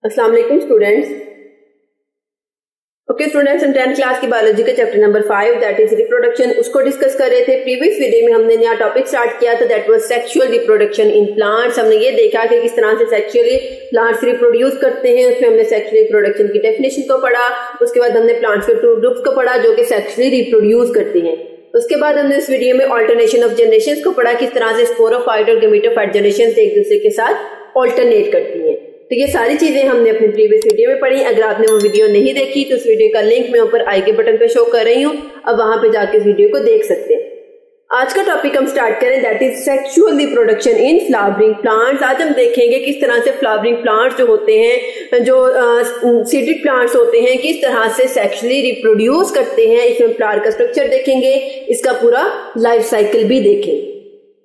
अस्सलाम वालेकुम students. Okay students, हम 10th क्लास की बायोलॉजी के chapter number 5 that is reproduction उसको डिस्कस कर रहे थे। प्रीवियस वीडियो में हमने नया टॉपिक स्टार्ट किया था that was sexual reproduction in plants. हमने ये देखा कि किस तरह से सेक्सुअली प्लांट्स रिप्रोड्यूस करते हैं। उसमें हमने सेक्सुअल रिप्रोडक्शन की डेफिनेशन को पढ़ा। उसके बाद हमने प्लांट्स के 2 ग्रुप्स को पढ़ा जो कि सेक्सुअली रिप्रोड्यूस करते हैं। उसके बाद हमने इस वीडियो में ऑल्टरनेशन ऑफ जनरेशंस को पढ़ा, किस तरह से स्पोरोफाइट और गैमेटोफाइट जनरेशंस एक दूसरे के साथ ऑल्टरनेट करती हैं। तो ये सारी चीजें हमने अपनी प्रीवियस वीडियो में पढ़ी। अगर आपने वो वीडियो नहीं देखी तो उस वीडियो का लिंक मैं ऊपर आई के बटन पे शो कर रही हूँ, अब वहां पे जाके इस वीडियो को देख सकते हैं। आज का टॉपिक हम स्टार्ट करें that is sexual reproduction in flowering plants. आज हम देखेंगे किस तरह से फ्लावरिंग प्लांट्स जो होते हैं, जो सीडेड प्लांट्स होते हैं, किस तरह से सेक्सुअली रिप्रोड्यूस करते हैं। इसमें फ्लावर का स्ट्रक्चर देखेंगे, इसका पूरा लाइफ साइकिल भी देखेंगे।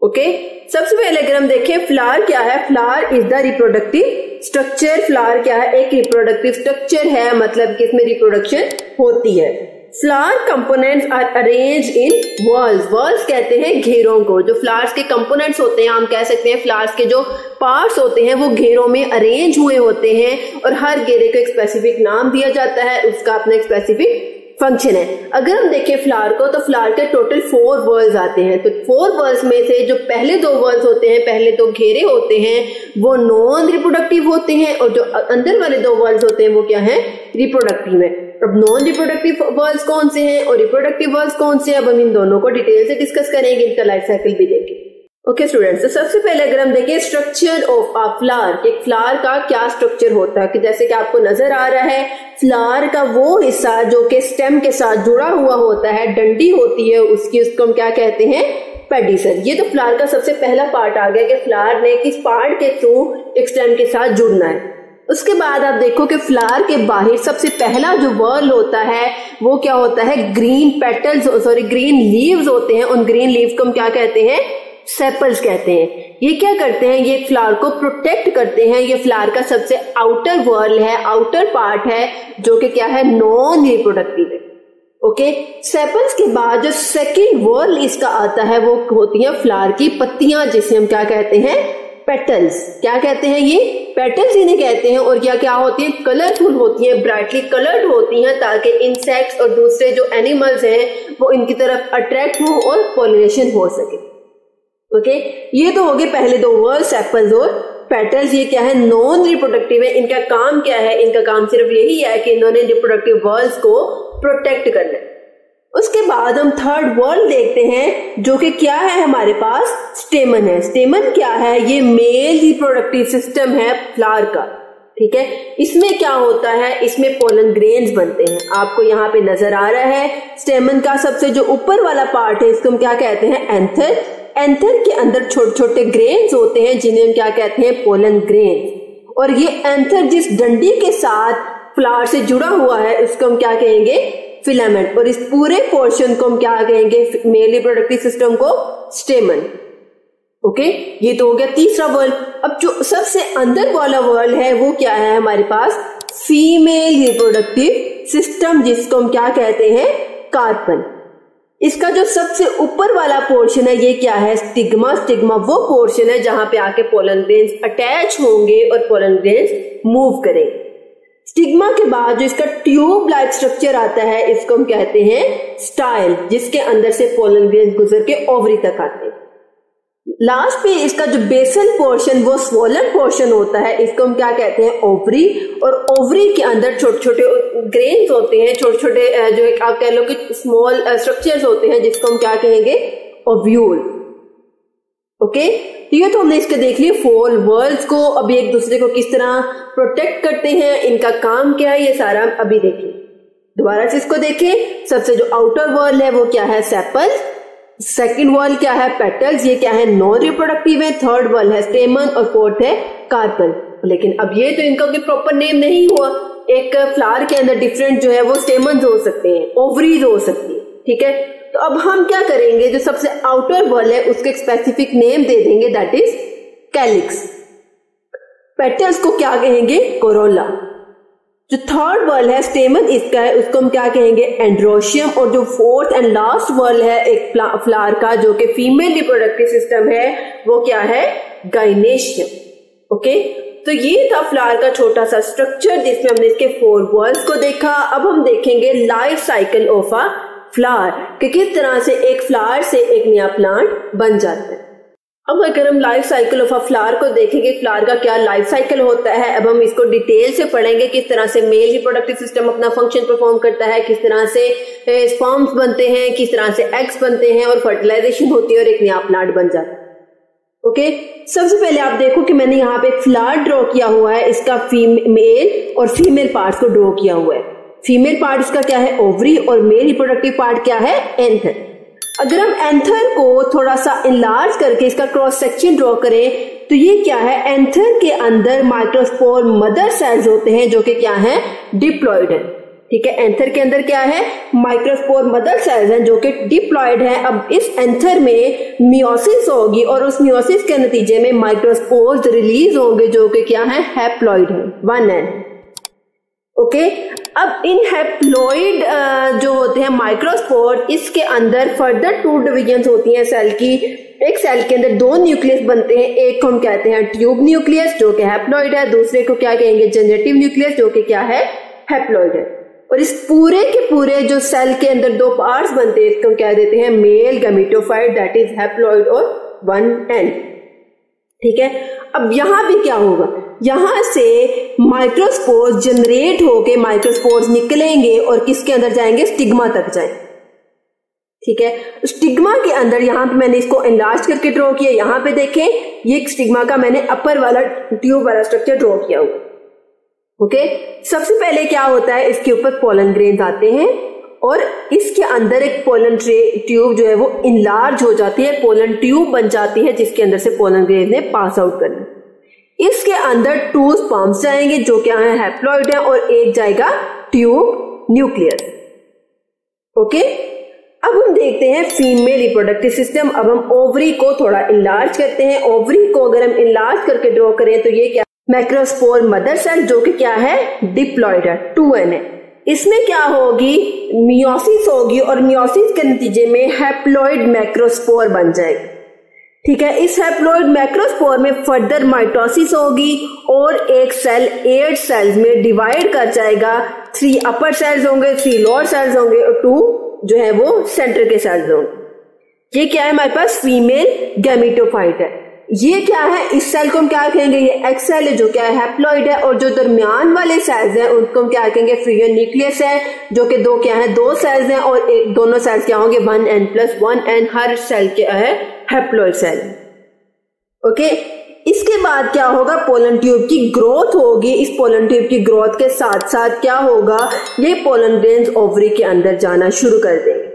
ओके, सबसे पहले अगर हम देखें फ्लावर क्या है, flower is the reproductive structure. Flower क्या है, एक रिप्रोडक्टिव स्ट्रक्चर है, मतलब कि इसमें रिप्रोडक्शन होती है। Flower components are arranged in whorls. Whorls कहते हैं घेरों को। जो फ्लावर्स के कंपोनेंट्स होते हैं, हम कह सकते हैं फ्लावर्स के जो पार्ट्स होते हैं वो घेरों में अरेंज हुए होते हैं और हर घेरे को एक स्पेसिफिक नाम दिया जाता है, उसका अपना एक स्पेसिफिक फंक्शन है। अगर हम देखें फ्लावर को तो फ्लावर के टोटल 4 वर्ल्स आते हैं। तो 4 वर्ल्स में से जो पहले 2 वर्ल्स होते हैं, पहले 2 घेरे होते हैं, वो नॉन रिप्रोडक्टिव होते हैं और जो अंदर वाले 2 वर्ल्स होते हैं वो क्या है, रिप्रोडक्टिव है। अब नॉन रिप्रोडक्टिव वर्ल्स कौन से हैं और रिप्रोडक्टिव वर्ल्स कौन से हैं, अब हम इन दोनों को डिटेल से डिस्कस करेंगे, इनका लाइफ साइकिल भी देखेंगे। ओके स्टूडेंट्स, तो सबसे पहले अगर हम देखें स्ट्रक्चर ऑफ अ फ्लावर, एक फ्लावर का क्या स्ट्रक्चर होता है, कि जैसे कि आपको नजर आ रहा है फ्लावर का वो हिस्सा जो कि स्टेम के साथ जुड़ा हुआ होता है, डंडी होती है उसकी, उसको हम क्या कहते हैं, पेडिसल। ये तो फ्लावर का सबसे पहला पार्ट आ गया कि फ्लावर ने किस पार्ट के थ्रू एक स्टेम के साथ जुड़ना है। उसके बाद आप देखो कि फ्लावर के बाहर सबसे पहला जो वर्ल होता है वो क्या होता है, ग्रीन पेटल्स, ग्रीन लीव्स होते हैं। उन ग्रीन लीव्स को हम क्या कहते हैं, सेपल्स कहते हैं। ये क्या करते हैं, ये फ्लावर को प्रोटेक्ट करते हैं। ये फ्लावर का सबसे आउटर वर्ल है, आउटर पार्ट है, जो कि क्या है, नॉन रिप्रोडक्टिव है। ओके, सेपल्स के बाद जो सेकंड वर्ल इसका आता है वो होती है फ्लावर की पत्तियां, जिसे हम क्या कहते हैं, पेटल्स। क्या कहते हैं, ये पेटल्स इन्हें कहते हैं। और क्या होती है, कलरफुल होती है, ब्राइटली कलर्ड होती हैं, ताकि इंसेक्ट्स और दूसरे जो एनिमल्स हैं वो इनकी तरफ अट्रैक्ट हो और पॉलिनेशन हो सके। ओके, ये तो हो गए पहले 2 वर्ड, सेपल्स और पेटल्स। ये क्या है, नॉन रिप्रोडक्टिव है। इनका काम क्या है, इनका काम सिर्फ यही है कि इन्होंने रिप्रोडक्टिव वर्ल्स को प्रोटेक्ट करना है। उसके बाद हम थर्ड वर्ल्ड देखते हैं जो कि क्या है, हमारे पास स्टेमन है। स्टेमन क्या है, ये मेल रिप्रोडक्टिव सिस्टम है फ्लावर का। ठीक है, इसमें क्या होता है, इसमें पोलन ग्रेन्स बनते हैं। आपको यहाँ पे नजर आ रहा है स्टेमन का सबसे जो ऊपर वाला पार्ट है, इसको हम क्या कहते हैं, एंथर। एंथर के अंदर छोटे छोटे ग्रेन्स होते हैं जिन्हें हम क्या कहते हैं, पोलन ग्रेन्स। और ये एंथर जिस डंडी के साथ फ्लावर से जुड़ा हुआ है उसको हम क्या कहेंगे, फिलामेंट। और इस पूरे पोर्शन को हम क्या कहेंगे, मेल रिप्रोडक्टिव सिस्टम को स्टेमन। ओके, ये तो हो गया तीसरा वर्ल्ड। अब जो सबसे अंदर वाला वर्ल्ड है वो क्या है, हमारे पास फीमेल रिप्रोडक्टिव सिस्टम, जिसको हम क्या कहते हैं, कार्पन। इसका जो सबसे ऊपर वाला पोर्शन है ये क्या है, स्टिग्मा। स्टिग्मा वो पोर्शन है जहां पे आके पोलन ग्रेन्स अटैच होंगे और पोलन ग्रेन्स मूव करेंगे। स्टिग्मा के बाद जो इसका ट्यूब लाइक स्ट्रक्चर आता है इसको हम कहते हैं स्टाइल, जिसके अंदर से पोलन ग्रेन्स गुजर के ओवरी तक आते हैं। लास्ट पे इसका जो बेसल पोर्शन वो स्वोलन पोर्शन होता है, इसको हम क्या कहते हैं, ओवरी। और ओवरी के अंदर छोटे छोटे ग्रेन्स होते हैं, छोटे छोटे जो एक आप कह लो कि स्मॉल स्ट्रक्चर्स होते हैं, जिसको हम क्या कहेंगे, ओव्यूल। ओके, तो ये तो हमने इसके देख लिए 4 वर्ल्ड्स को। अभी एक दूसरे को किस तरह प्रोटेक्ट करते हैं, इनका काम क्या है, ये सारा अभी देखिए। दोबारा से इसको देखें, सबसे जो आउटर वर्ल्ड है वो क्या है, सेपल्स। सेकंड वर्ल्ड क्या है, पेटल्स। ये क्या है, नॉन रिप्रोडक्टिव है। थर्ड वर्ल्ड है स्टेमन और फोर्थ है कार्पन। लेकिन अब ये तो इनका कोई प्रॉपर नेम नहीं हुआ। एक फ्लावर के अंदर डिफरेंट जो है वो स्टेमन हो सकते हैं, ओवरीज हो सकती है। ठीक है, तो अब हम क्या करेंगे, जो सबसे आउटर वर्ल्ड है उसको एक स्पेसिफिक नेम दे देंगे दैट इज कैलिक्स। पेटल्स को क्या कहेंगे, कोरोला। जो थर्ड वर्ल्ड है स्टेमन इसका है, उसको हम क्या कहेंगे, एंड्रोशियम। और जो फोर्थ एंड लास्ट वर्ल्ड है एक फ्लावर का जो कि फीमेल रिप्रोडक्टिव सिस्टम है वो क्या है, गाइनेशियम। ओके, तो ये था फ्लावर का छोटा सा स्ट्रक्चर जिसमें हमने इसके 4 वॉल्स को देखा। अब हम देखेंगे life cycle of a flower कि किस तरह से एक फ्लावर से एक नया प्लांट बन जाता है। अब अगर हम life cycle of a flower को देखेंगे, फ्लावर का क्या लाइफ साइकिल होता है, अब हम इसको डिटेल से पढ़ेंगे, किस तरह से मेल रिप्रोडक्टिव सिस्टम अपना फंक्शन परफॉर्म करता है, किस तरह से स्पर्म्स बनते हैं, किस तरह से एग्स बनते हैं और फर्टिलाइजेशन होती है और एक नया प्लांट बन जाता है। ओके, सबसे पहले आप देखो कि मैंने यहाँ पे एक फ्लावर ड्रॉ किया हुआ है, इसका मेल और फीमेल पार्ट्स को ड्रॉ किया हुआ है। फीमेल पार्ट इसका क्या है, ओवरी, और मेल रिप्रोडक्टिव पार्ट क्या है, एंथर। अगर हम एंथर को थोड़ा सा इनलार्ज करके इसका क्रॉस सेक्शन ड्रॉ करें तो ये क्या है, एंथर के अंदर माइक्रोस्पोर मदर सेल्स होते हैं जो कि क्या है, डिप्लॉयड है। ठीक है, एंथर के अंदर क्या है, माइक्रोस्पोर मदर सेल्स हैं जो कि डिप्लॉयड है। अब इस एंथर में मियोसिस होगी और उस मियोसिस के नतीजे में माइक्रोस्पोर्स रिलीज होंगे जो कि क्या है, हैप्लॉइड है, 1n। ओके, अब इन हैप्लॉइड जो होते हैं माइक्रोस्पोर, इसके अंदर फर्दर 2 डिविजन्स होती हैं सेल की। एक सेल के अंदर 2 न्यूक्लियस बनते हैं, एक को हम कहते हैं ट्यूब न्यूक्लियस जो कि हैप्लॉइड है, दूसरे को क्या कहेंगे, जनरेटिव न्यूक्लियस जो कि क्या है, हैप्लॉइड है। और इस पूरे के पूरे जो सेल के अंदर 2 पार्ट्स बनते हैं इसको क्या देते हैं, male gametophyte that is haploid और 1n। ठीक है, अब यहां भी क्या होगा, यहां से माइक्रोस्पोर्स जनरेट होके माइक्रोस्पोर्स निकलेंगे और किसके अंदर जाएंगे, स्टिग्मा तक जाएंगे। ठीक है, स्टिग्मा के अंदर यहां पे मैंने इसको एनलार्ज करके ड्रॉ किया, यहां पे देखें ये स्टिग्मा का मैंने अपर वाला ट्यूब वाला स्ट्रक्चर ड्रॉ किया हुआ। ओके, सबसे पहले क्या होता है, इसके ऊपर पोलन ग्रेन्स आते हैं और इसके अंदर एक पोलन ट्यूब जो है वो इनलार्ज हो जाती है, पोलन ट्यूब बन जाती है जिसके अंदर से पोलन ग्रेन्स ने पास आउट करना। इसके अंदर 2 स्पर्म्स जाएंगे जो क्या है, हैप्लॉइड है, और एक जाएगा ट्यूब न्यूक्लियस। ओके, अब हम देखते हैं फीमेल रिप्रोडक्टिव सिस्टम। अब हम ओवरी को थोड़ा इनलार्ज करते हैं। ओवरी को अगर हम इनलार्ज करके ड्रॉ करें तो ये क्या, मैक्रोस्पोर मदर सेल जो कि क्या है, डिप्लॉइड है, 2n है। इसमें क्या होगी, मियोसिस होगी और मियोसिस के नतीजे में हैप्लॉइड मैक्रोस्पोर बन जाएगा। ठीक है, इस हैप्लॉइड मैक्रोस्पोर में फर्दर माइटोसिस होगी और एक सेल 8 सेल्स में डिवाइड कर जाएगा। 3 अपर सेल्स होंगे, 3 लोअर सेल्स होंगे और 2 जो है वो सेंटर के सेल्स होंगे। ये क्या है, हमारे पास फीमेल गैमेटोफाइट है। ये क्या है, इस सेल को हम क्या कहेंगे, ये एक्स सेल है जो क्या है, हैप्लॉइड है, और जो दरमियान वाले सेल्स हैं उनको हम क्या कहेंगे, फ्यूजन न्यूक्लियस है जो कि 2 क्या है, 2 सेल्स हैं और एक दोनों सेल्स क्या होंगे, 1n+1n। हर सेल क्या है, हैप्लॉइड सेल। ओके, इसके बाद क्या होगा, पोलन ट्यूब की ग्रोथ होगी। इस पोलन ट्यूब की ग्रोथ के साथ साथ क्या होगा, ये पोलन ग्रेन्स ओवरी के अंदर जाना शुरू कर देंगे।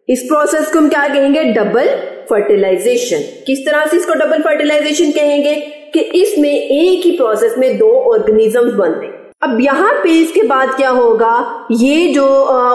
इस प्रोसेस को हम क्या कहेंगे, डबल फर्टिलाइजेशन। किस तरह से इसको डबल फर्टिलाइजेशन कहेंगे कि इसमें एक ही प्रोसेस में 2 ऑर्गेनिजम्स बनते हैं। अब यहाँ पे इसके बाद क्या होगा, ये जो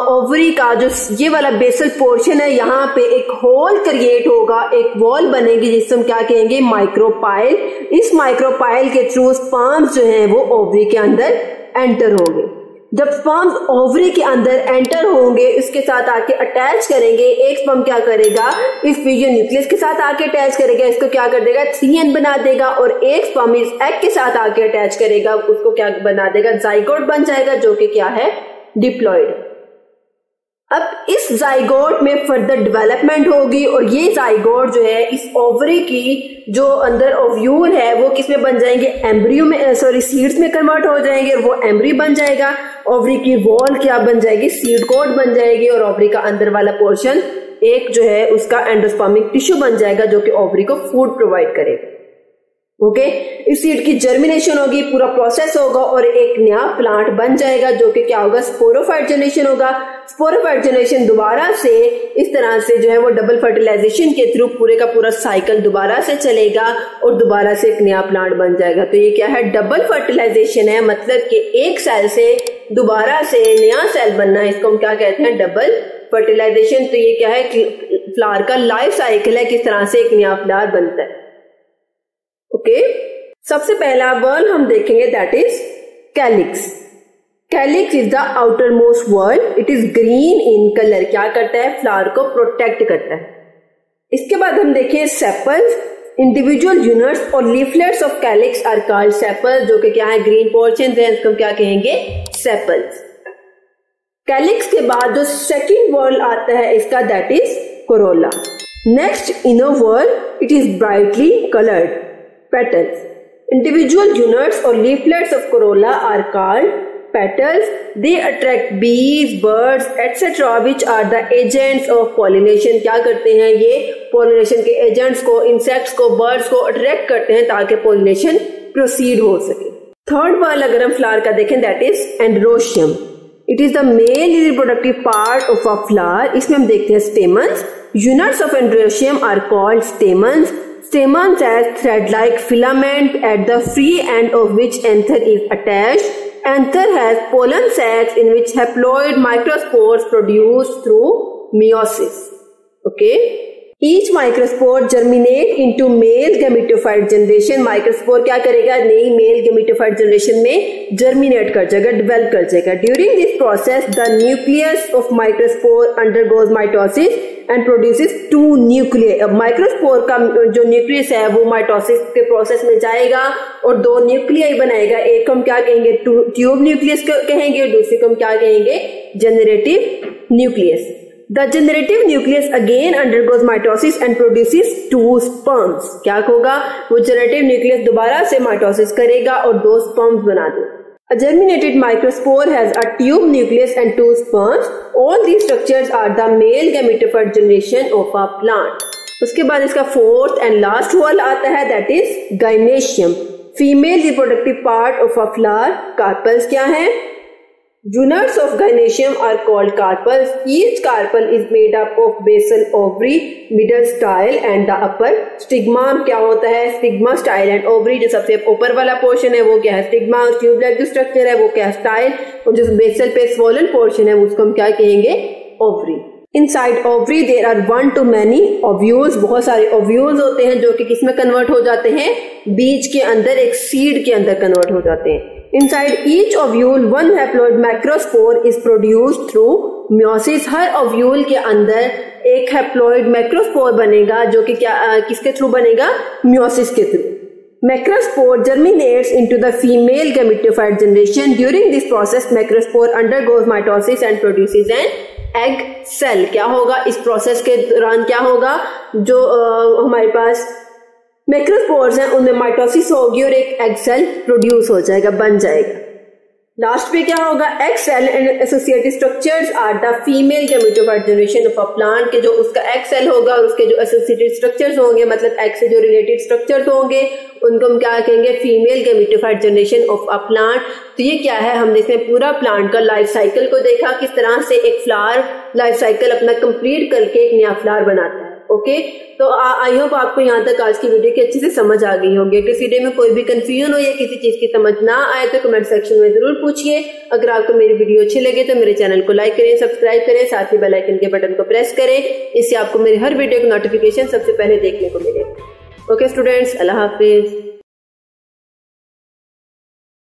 ओवरी का जो ये वाला बेसल पोर्शन है, यहाँ पे एक होल क्रिएट होगा, एक वॉल बनेगी जिससे हम क्या कहेंगे, माइक्रोपाइल। इस माइक्रोपाइल के थ्रू स्पर्म्स जो हैं वो ओवरी के अंदर एंटर होंगे। जब स्पर्म्स ओवरी के अंदर एंटर होंगे, इसके साथ आके अटैच करेंगे, एक स्पर्म क्या करेगा, इस फ्यूजन न्यूक्लियस के साथ आके अटैच करेगा, इसको क्या कर देगा, 3n बना देगा, और एक स्पर्म इस एग के साथ आके अटैच करेगा, उसको क्या बना देगा, जाइगोट बन जाएगा जो कि क्या है, डिप्लॉइड। अब इस जाइगोट में फर्दर डेवलपमेंट होगी और ये जाइगोट जो है इस ओवरी की जो अंदर ओव्यूल है वो किसमें बन जाएंगे, एम्ब्रियो में, सॉरी सीड्स में कन्वर्ट हो जाएंगे और वो एम्ब्री बन जाएगा। ओवरी की वॉल क्या बन जाएगी, सीड कोट बन जाएगी और ओवरी का अंदर वाला पोर्शन एक जो है उसका एंडोस्पर्मिक टिश्यू बन जाएगा जो कि ओवरी को फूड प्रोवाइड करेगा। ओके, इस सीड की जर्मिनेशन होगी, पूरा प्रोसेस होगा और एक नया प्लांट बन जाएगा जो कि क्या होगा, स्पोरोफाइट जनरेशन होगा। स्पोरोफाइट जनरेशन दोबारा से इस तरह से जो है वो डबल फर्टिलाइजेशन के थ्रू पूरे का पूरा साइकिल दोबारा से चलेगा और दोबारा से एक नया प्लांट बन जाएगा। तो ये क्या है, डबल फर्टिलाइजेशन है, मतलब कि एक सेल से दोबारा से नया सेल बनना, इसको हम क्या कहते हैं, डबल फर्टिलाइजेशन। तो ये क्या है, फ्लावर का लाइफ साइकिल है, किस तरह से एक नया फ्लावर बनता है। ओके, सबसे पहला वर्ड हम देखेंगे that is calyx. Calyx is the outer most word, it is green in colour. क्या करता है, फ्लावर को प्रोटेक्ट करता है। इसके बाद हम देखें सेपल्स। इंडिविजुअल यूनिट्स और leaflets of calyx are called sepal, जो कि क्या है, ग्रीन पोर्शन है, इसको क्या कहेंगे, सेपल्स। कैलिक्स के बाद जो सेकंड वर्ड आता है इसका, that is corolla. Next inner word, it is brightly coloured petals. Individual units और leaflets of corolla are called petals. They attract bees, birds, etc. which are the agents of pollination. क्या करते हैं ये, pollination के agents को, insects को, birds को attract करते हैं ताकि pollination proceed हो सके। थर्ड वाला अगर हम फ्लावर का देखें, that is androecium. It is the male reproductive part of a flower. इसमें हम देखते हैं stamens. Units of androecium are called stamens. Stamens has thread-like filament at the free end of which anther is attached. Anther has pollen sacs in which haploid microspores produced through meiosis. Okay. Each microspore germinate into male gametophyte generation. Microspore क्या करेगा, नई male gametophyte generation में germinate कर जाएगा, develop कर जाएगा. During this process, the nucleus of microspore undergoes mitosis and produces two nuclei. अब microspore का जो न्यूक्लियस है वो माइटोसिस के प्रोसेस में जाएगा और दो न्यूक्लियाई बनाएगा। एक को हम क्या कहेंगे, ट्यूब न्यूक्लियस कहेंगे, और दूसरे को हम क्या कहेंगे, generative nucleus. The generative nucleus again undergoes mitosis and produces two sperms. क्या होगा, वो जनरेटिव न्यूक्लियस दोबारा से माइटोसिस करेगा और दो स्पर्म्स बना देगा। A germinated microspore has a tube nucleus and two sperms. All these structures are the male gametophyte generation of a plant. उसके बाद इसका फोर्थ एंड लास्ट वर्ड आता है, that is gynoecium. Female reproductive part of a flower. Carpels क्या है? Units of gynoecium are called carpels. Each carpel is made up of basal ovary, middle style and the upper stigma. क्या होता है, stigma, style and ovary. जो सबसे ऊपर वाला portion है वो क्या है, stigma, और ट्यूब लाइक जो स्ट्रक्चर है वो क्या है, style, और जो बेसल पे swollen पोर्शन है उसको हम क्या कहेंगे, ovary. Inside ovary there are one to many ovules. बहुत सारे ovules होते हैं जो कि किसमें कन्वर्ट हो जाते हैं, बीज के अंदर, एक सीड के अंदर कन्वर्ट हो जाते हैं। Inside each ovule one haploid macrospore is produced through meiosis. Her ovule के अंदर एक haploid macrospore बनेगा जो कि क्या, किसके थ्रू बनेगा, meiosis के through. Macrospore germinates into the female gametophyte generation. During this process macrospore undergoes mitosis and produces an egg cell. क्या होगा इस प्रोसेस के दौरान, क्या होगा, जो हमारे पास मैक्रोस्पोर्स हैं उनमें माइटोसिस होगी और एक एग सेल प्रोड्यूस हो जाएगा, बन जाएगा। लास्ट पे क्या होगा, egg cell and associated structures are the female gametophyte generation of a plant, के जो उसका एग सेल होगा और उसके जो एसोसिएटेड स्ट्रक्चर्स होंगे, मतलब एग से जो रिलेटेड स्ट्रक्चर्स होंगे उनको हम क्या कहेंगे, female gametophyte generation of a plant. तो ये क्या है, हमने इसमें पूरा प्लांट का लाइफ साइकिल को देखा, किस तरह से एक फ्लावर लाइफ साइकिल अपना कंप्लीट करके एक नया फ्लावर बनाता है। ओके, तो आई होप आपको यहाँ तक आज की वीडियो की अच्छे से समझ आ गई होगी। इस वीडियो में कोई भी कंफ्यूजन हो या किसी चीज की समझ ना आए तो कमेंट सेक्शन में जरूर पूछिए। अगर आपको मेरी वीडियो अच्छी लगे तो मेरे चैनल को लाइक करें, सब्सक्राइब करें, साथ ही बेल आइकन के बटन को प्रेस करें, इससे आपको मेरी हर वीडियो की नोटिफिकेशन सबसे पहले देखने को मिले। ओके स्टूडेंट्स, अल्लाह हाफिज।